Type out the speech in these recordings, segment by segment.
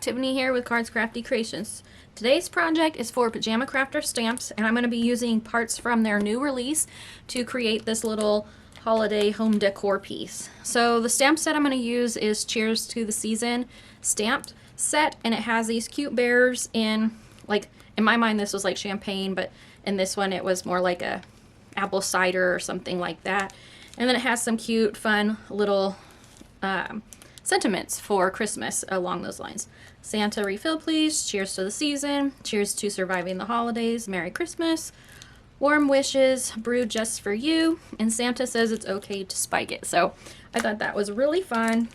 Tiffany here with Cards Crafty Creations. Today's project is for Pajama Crafter Stamps, and I'm going to be using parts from their new release to create this little holiday home decor piece. So the stamp set I'm going to use is Cheers to the Season stamped set, and it has these cute bears in, like, in my mind this was like champagne, but in this one it was more like a apple cider or something like that. And then it has some cute fun little sentiments for Christmas along those lines. Santa refill please, cheers to the season, cheers to surviving the holidays, Merry Christmas, warm wishes, brewed just for you, and Santa says it's okay to spike it. So I thought that was really fun.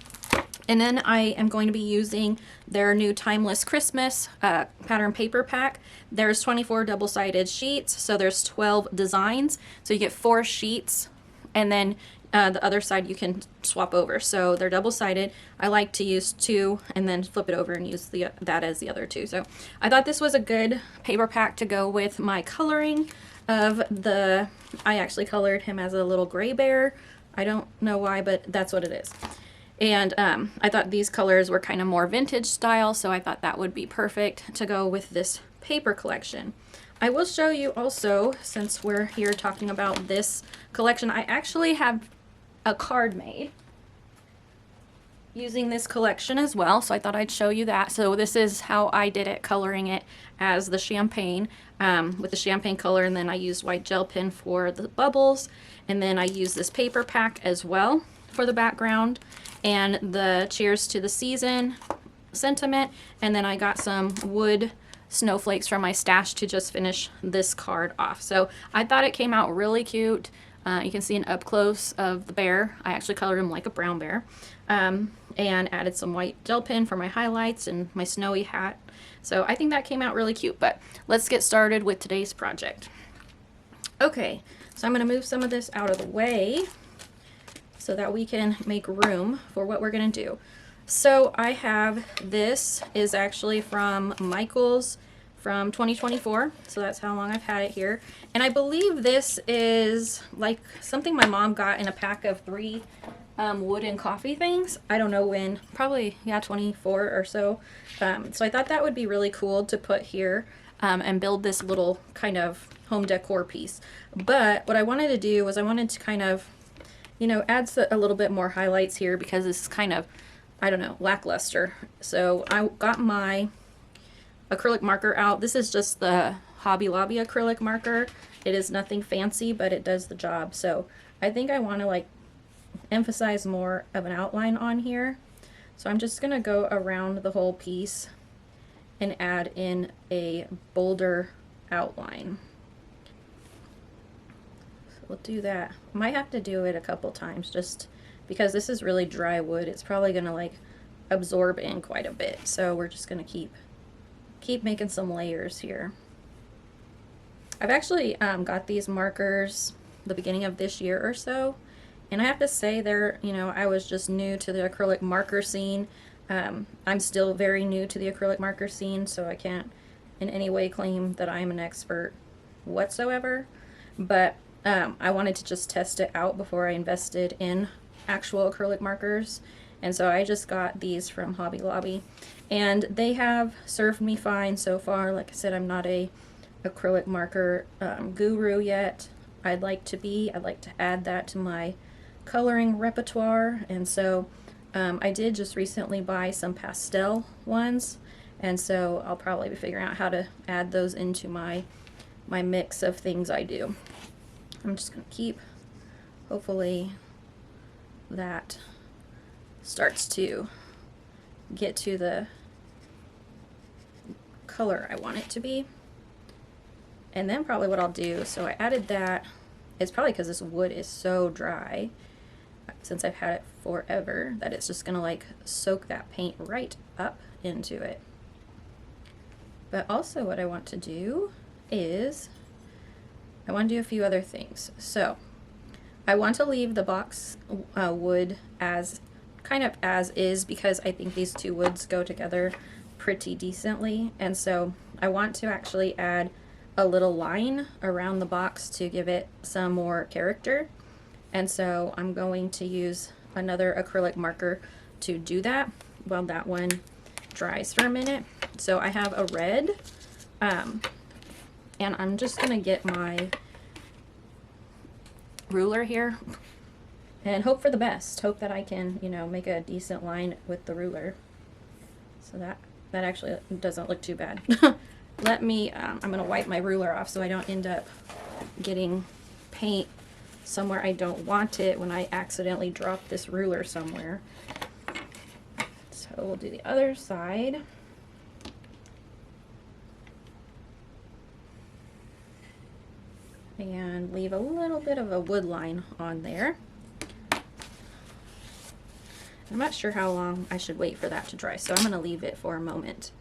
And then I am going to be using their new Timeless Christmas pattern paper pack. There's 24 double-sided sheets, so there's 12 designs. So you get 4 sheets, and then the other side you can swap over. So they're double-sided. I like to use 2 and then flip it over and use that as the other 2. So I thought this was a good paper pack to go with my coloring of the, I actually colored him as a little gray bear. I don't know why, but that's what it is. And I thought these colors were kind of more vintage style, so I thought that would be perfect to go with this paper collection. I will show you also, since we're here talking about this collection, I actually have a card made using this collection as well, so I thought I'd show you that. So this is how I did it, coloring it as the champagne with the champagne color, and then I used white gel pen for the bubbles, and then I used this paper pack as well for the background and the Cheers to the Season sentiment, and then I got some wood snowflakes from my stash to just finish this card off. So I thought it came out really cute. You can see an up close of the bear. I actually colored him like a brown bear, and added some white gel pen for my highlights and my snowy hat. So I think that came out really cute, but let's get started with today's project. Okay, so I'm going to move some of this out of the way so that we can make room for what we're going to do. So I have, this is actually from Michael's from 2024, so that's how long I've had it here. And I believe this is like something my mom got in a pack of 3 wood and coffee things. I don't know when, probably, yeah, 24 or so. So I thought that would be really cool to put here and build this little kind of home decor piece. But what I wanted to do was I wanted to kind of, you know, add a little bit more highlights here because this is kind of, I don't know, lackluster. So I got my acrylic marker out. This is just the Hobby Lobby acrylic marker. It is nothing fancy, but it does the job. So I think I want to like emphasize more of an outline on here. So I'm just going to go around the whole piece and add in a bolder outline. We'll do that. Might have to do it a couple times just because this is really dry wood. It's probably gonna like absorb in quite a bit. So we're just gonna keep making some layers here. I've actually got these markers the beginning of this year or so, and I have to say they're, you know, I was just new to the acrylic marker scene. I'm still very new to the acrylic marker scene, so I can't in any way claim that I'm an expert whatsoever, but I wanted to just test it out before I invested in actual acrylic markers, and so I just got these from Hobby Lobby, and they have served me fine so far. Like I said, I'm not a acrylic marker guru yet. I'd like to be. I'd like to add that to my coloring repertoire, and so I did just recently buy some pastel ones, and so I'll probably be figuring out how to add those into my mix of things I do. I'm just going to keep, hopefully that starts to get to the color I want it to be. And then probably what I'll do, so I added that, it's probably because this wood is so dry, since I've had it forever, that it's just going to like soak that paint right up into it. But also what I want to do is I want to do a few other things. So I want to leave the box wood as kind of as is because I think these 2 woods go together pretty decently, and so I want to actually add a little line around the box to give it some more character, and so I'm going to use another acrylic marker to do that. Well, that one dries for a minute. So I have a red, and I'm just gonna get my ruler here and hope for the best. Hope that I can, you know, make a decent line with the ruler. So that actually doesn't look too bad. Let me, I'm gonna wipe my ruler off so I don't end up getting paint somewhere I don't want it when I accidentally drop this ruler somewhere. So we'll do the other side. And leave a little bit of a wood line on there. I'm not sure how long I should wait for that to dry, so I'm going to leave it for a moment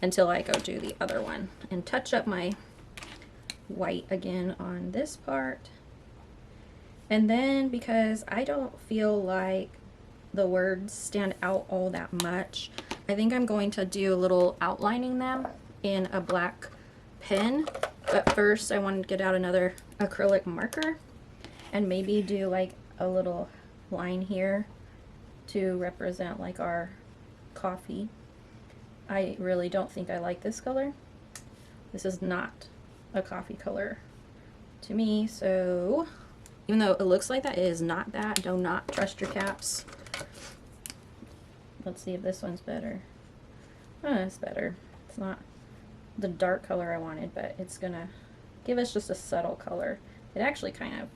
until I go do the other one and touch up my white again on this part. And then, because I don't feel like the words stand out all that much, I think I'm going to do a little outlining them in a black pen. But first I want to get out another acrylic marker and maybe do like a little line here to represent like our coffee. I really don't think I like this color. This is not a coffee color to me, so even though it looks like that, it is not that. Do not trust your caps. Let's see if this one's better. Oh, it's better. It's not the dark color I wanted, but it's gonna give us just a subtle color. It actually kind of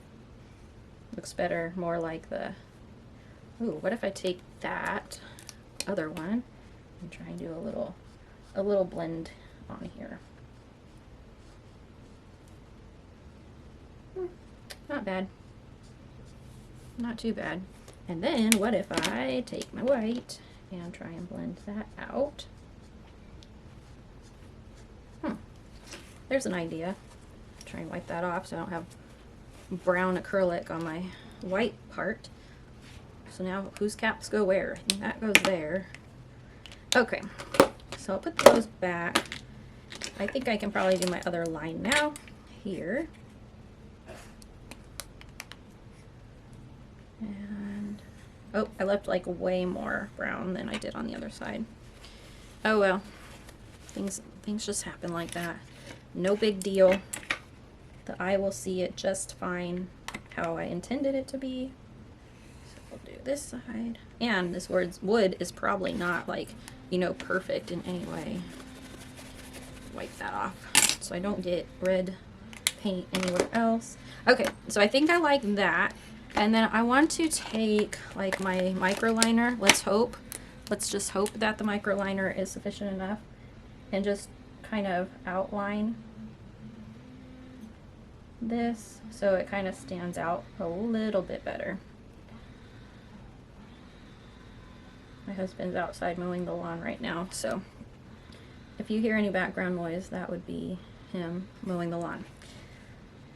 looks better, more like the, ooh, what if I take that other one and try and do a little blend on here. Not bad. Not too bad. And then what if I take my white and try and blend that out? There's an idea. Try and wipe that off so I don't have brown acrylic on my white part. So now whose caps go where? I think that goes there. Okay, so I'll put those back. I think I can probably do my other line now here. And oh, I left like way more brown than I did on the other side. Oh well, things just happen like that. No big deal. The eye will see it just fine how I intended it to be. So we'll do this side. And this wood is probably not like, you know, perfect in any way. Wipe that off so I don't get red paint anywhere else. Okay, so I think I like that. And then I want to take like my micro liner. Let's just hope that the micro liner is sufficient enough, and just kind of outline this so it kind of stands out a little bit better. My husband's outside mowing the lawn right now, so if you hear any background noise, that would be him mowing the lawn.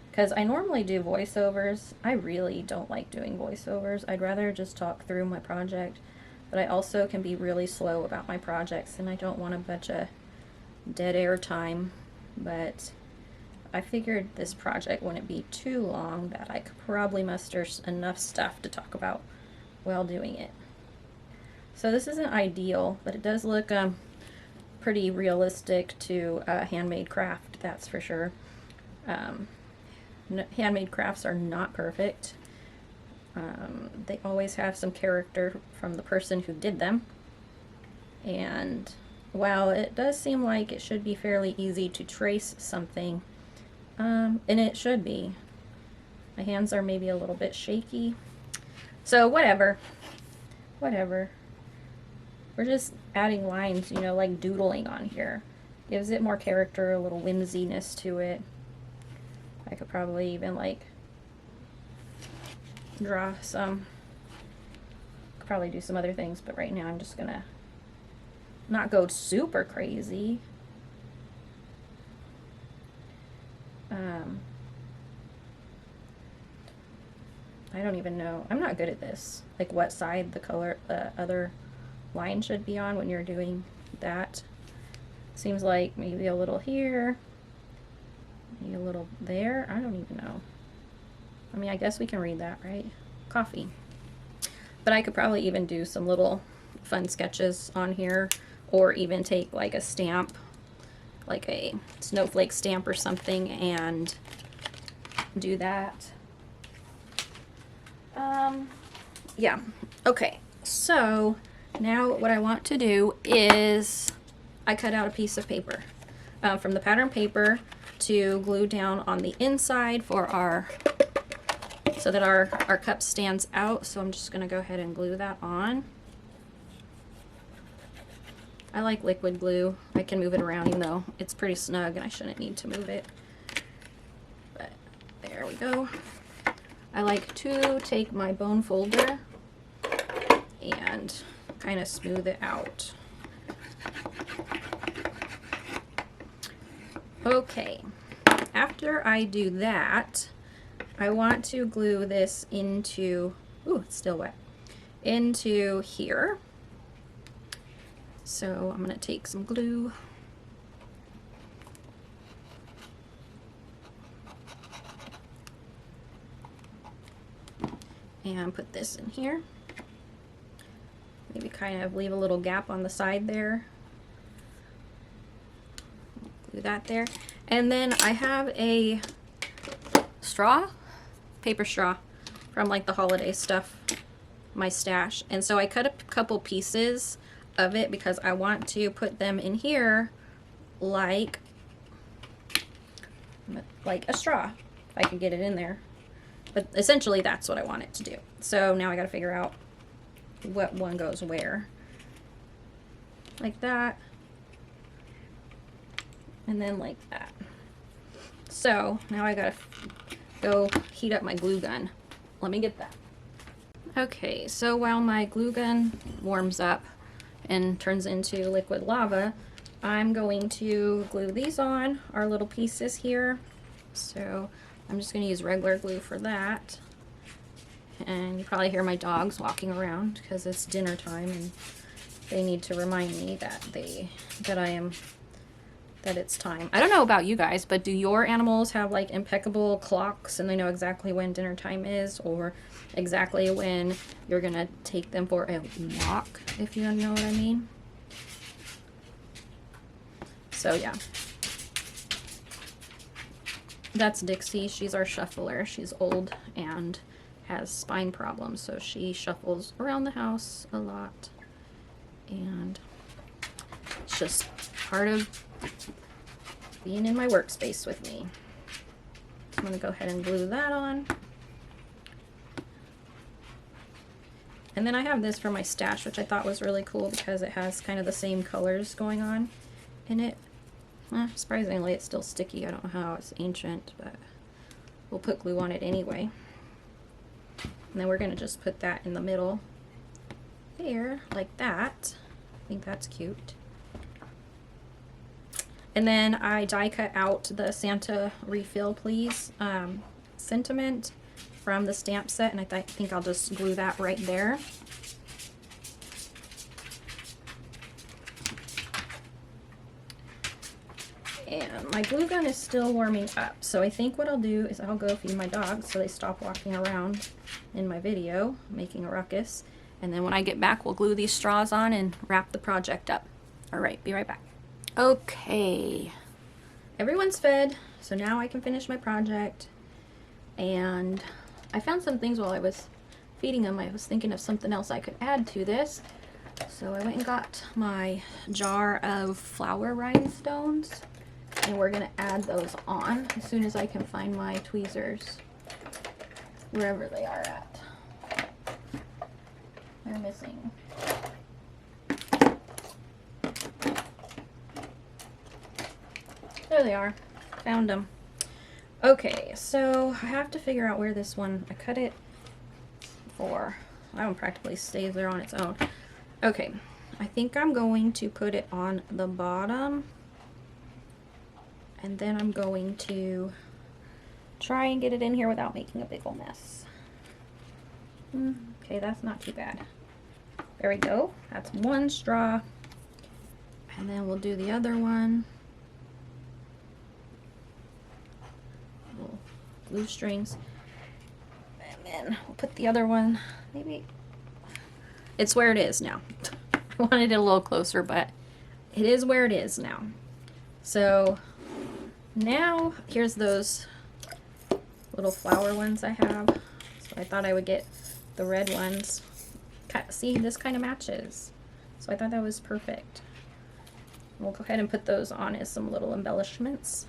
Because I normally do voiceovers. I really don't like doing voiceovers. I'd rather just talk through my project, but I also can be really slow about my projects, and I don't want a bunch of dead air time. But I figured this project wouldn't be too long, that I could probably muster enough stuff to talk about while doing it. So this isn't ideal, but it does look pretty realistic to handmade craft, that's for sure. Handmade crafts are not perfect. They always have some character from the person who did them. And while it does seem like it should be fairly easy to trace something, and it should be, my hands are maybe a little bit shaky. So whatever. We're just adding lines, you know, like doodling on here. Gives it more character, a little whimsiness to it. I could probably even like draw some, could probably do some other things, but right now I'm just gonna not go super crazy. I don't even know. I'm not good at this. Like what side the other line should be on when you're doing that. Seems like maybe a little here. Maybe a little there. I don't even know. I mean, I guess we can read that, right? Coffee. But I could probably even do some little fun sketches on here or even take like a stamp, like a snowflake stamp or something, and do that. Yeah, okay, so now what I want to do is I cut out a piece of paper from the pattern paper to glue down on the inside for our, so that our cup stands out. So I'm just gonna go ahead and glue that on. I like liquid glue. I can move it around even though it's pretty snug and I shouldn't need to move it. But there we go. I like to take my bone folder and kind of smooth it out. Okay, after I do that, I want to glue this into, ooh, it's still wet, into here. So I'm gonna take some glue. And put this in here. Maybe kind of leave a little gap on the side there. Do that there. And then I have a straw, paper straw from like the holiday stuff, my stash. And so I cut a couple pieces of it because I want to put them in here like a straw, if I can get it in there. But essentially that's what I want it to do. So now I gotta figure out what one goes where. Like that. And then like that. So now I gotta go heat up my glue gun. Let me get that. Okay, so while my glue gun warms up and turns into liquid lava, I'm going to glue these on, our little pieces here. So I'm just gonna use regular glue for that. And you probably hear my dogs walking around because it's dinner time and they need to remind me that that it's time. I don't know about you guys, but do your animals have like impeccable clocks and they know exactly when dinner time is, or exactly when you're gonna take them for a walk, if you know what I mean? So yeah. That's Dixie. She's our shuffler. She's old and has spine problems, so she shuffles around the house a lot. And it's just part of being in my workspace with me. So I'm going to go ahead and glue that on. And then I have this for my stash, which I thought was really cool because it has kind of the same colors going on in it. Surprisingly, it's still sticky. I don't know how, it's ancient, but we'll put glue on it anyway. And then we're going to just put that in the middle there, like that. I think that's cute. And then I die cut out the Santa Refill Please sentiment from the stamp set, and I think I'll just glue that right there. And my glue gun is still warming up, so I think what I'll do is I'll go feed my dogs so they stop walking around in my video making a ruckus, and then when I get back we'll glue these straws on and wrap the project up. Alright, be right back. Okay, everyone's fed, so now I can finish my project. And I found some things while I was feeding them. I was thinking of something else I could add to this, so I went and got my jar of flower rhinestones, and we're gonna add those on as soon as I can find my tweezers, wherever they are at. They're missing. There they are. Found them. Okay, so I have to figure out where this one, I cut it for, that one practically stays there on its own. Okay, I think I'm going to put it on the bottom, and then I'm going to try and get it in here without making a big ol' mess. Okay, that's not too bad. There we go. That's one straw. And then we'll do the other one. Little glue strings. And then we'll put the other one, maybe, it's where it is now. I wanted it a little closer, but it is where it is now. So now here's those little flower ones I have. So I thought I would get the red ones. See, this kind of matches. So I thought that was perfect. We'll go ahead and put those on as some little embellishments.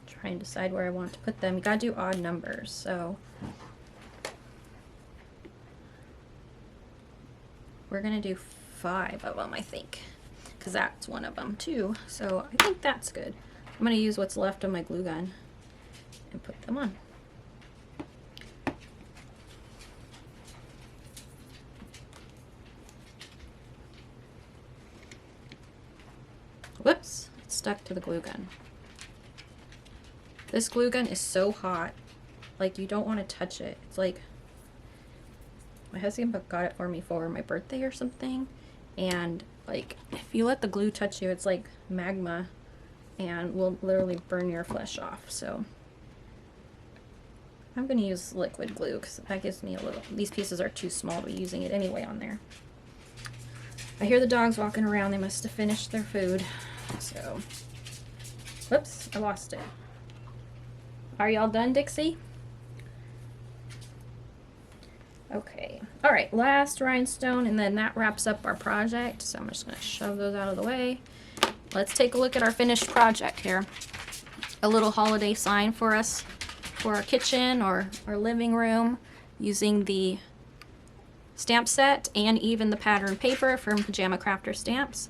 Try and decide where I want to put them. You gotta do odd numbers, so we're gonna do 5 of them, I think, because that's one of them too. So I think that's good. I'm gonna use what's left of my glue gun and put them on. Whoops, it's stuck to the glue gun. This glue gun is so hot, like you don't want to touch it. It's like, my husband got it for me for my birthday or something, and like if you let the glue touch you, it's like magma and will literally burn your flesh off. So I'm going to use liquid glue because that gives me a little, these pieces are too small to be using it anyway on there. I hear the dogs walking around. They must have finished their food. So, whoops, I lost it. Are y'all done, Dixie? Okay. All right, last rhinestone, and then that wraps up our project. So I'm just going to shove those out of the way. Let's take a look at our finished project here. A little holiday sign for us, for our kitchen or our living room, using the stamp set and even the pattern paper from Pajama Crafter Stamps.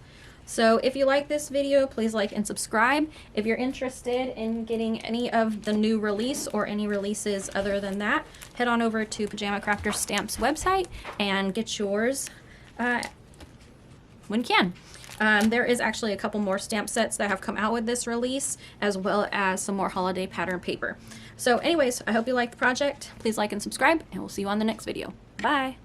So if you like this video, please like and subscribe. If you're interested in getting any of the new release or any releases other than that, head on over to Pajama Crafter Stamps website and get yours when you can. There is actually a couple more stamp sets that have come out with this release, as well as some more holiday pattern paper. So anyways, I hope you liked the project. Please like and subscribe, and we'll see you on the next video. Bye!